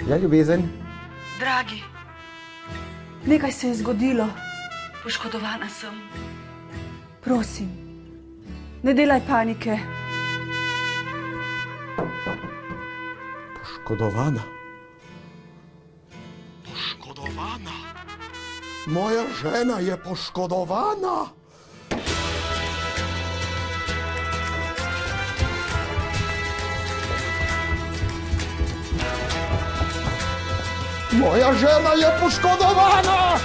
Ja, ljubezen? Dragi, nekaj se je zgodilo. Poškodovana sem. Prosim, ne delaj panike. Poškodovana? Poškodovana? Moja žena je poškodovana! Moja žena je poškodovana!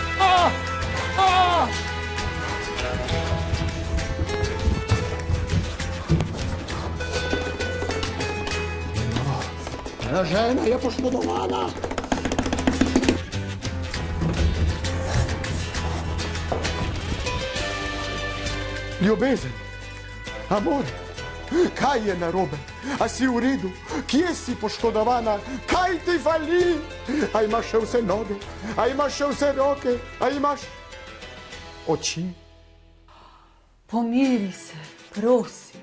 Moja žena je poškodovana! Ljubezen, amor, kaj je narobe? A si v redu? Kje si poškodovana? Kaj ti fali? A imaš še vse noge? A imaš še vse roke? A imaš oči? Pomiri se, prosim.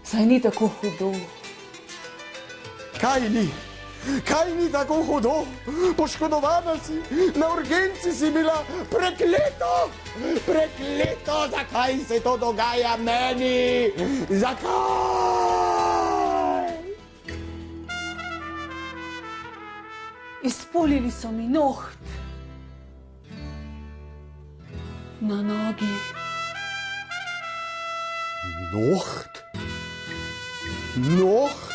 Saj ni tako hudo. Kaj ni? Kaj ni tako hudo? Poškodovana si, na urgenci si bila, prekleto! Prekleto, zakaj se to dogaja meni? Zakaj? Izpulili so mi noht na nogi. Noht? Noht?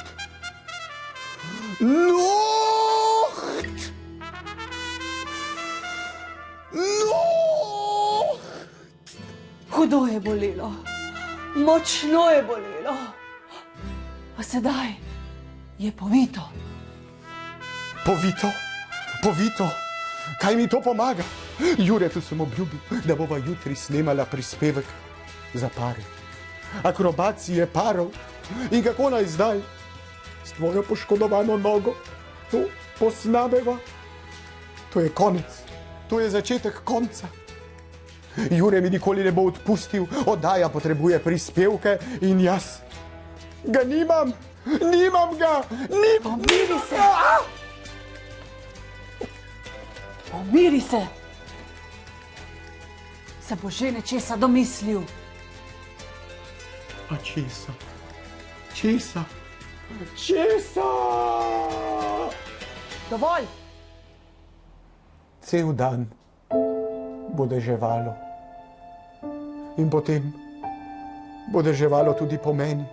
Noht! Noht! Hudo je bolelo, močno je bolelo, a sedaj je povito. Povito? Povito? Kaj mi to pomaga? Juretu sem obljubil, da bova jutri snemala prispevek za pare. Akrobacije parov. In kako naj zdaj? S tvojo poškodovano nogo to posnameva. To je konec. To je začetek konca. Jure mi nikoli ne bo odpustil, oddaja potrebuje prispevke in jaz ga nimam. Nimam ga. Pomiri se. Pomiri se. Se bo že nečesa domislil. A česa? Česa? Česa? Dovolj. Cel dan bo deževalo. In potem bo deževalo tudi po meni.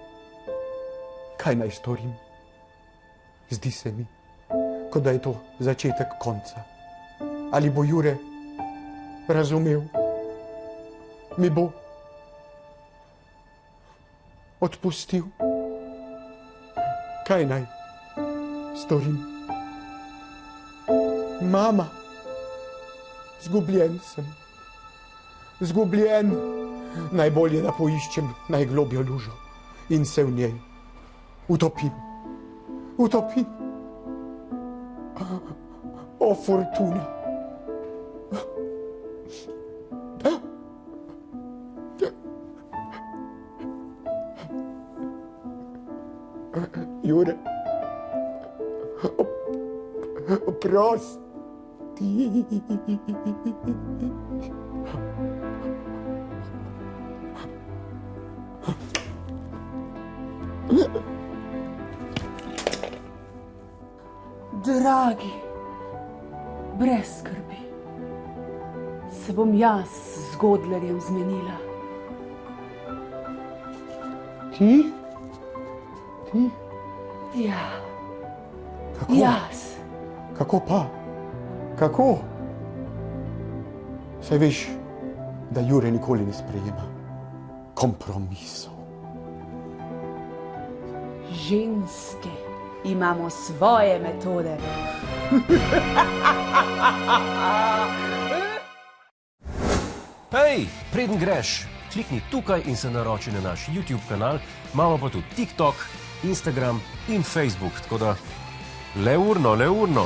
Kaj naj storim? Zdi se mi, kot da je to začetek konca. Ali bo Jure razumel? Mi bo odpustil? Kaj naj storim? Mama, zgubljen sem. Zgubljen. Najbolje, da poiščem najglobjo lužo in se v njej utopim. Utopim. O, fortuna. Jure, oprosti. Dragi, brez skrbi. Se bom jaz z Godlerjem zmenila. Ti? Ti? Ja. Kako? Jaz. Kako pa? Kako? Saj veš, da Jure nikoli ne sprejema kompromisov. Ženske imamo svoje metode. Hej, preden greš, klikni tukaj in se naroči na naš YouTube kanal, imamo pa tudi TikTok, Instagram in Facebook, tako da le urno.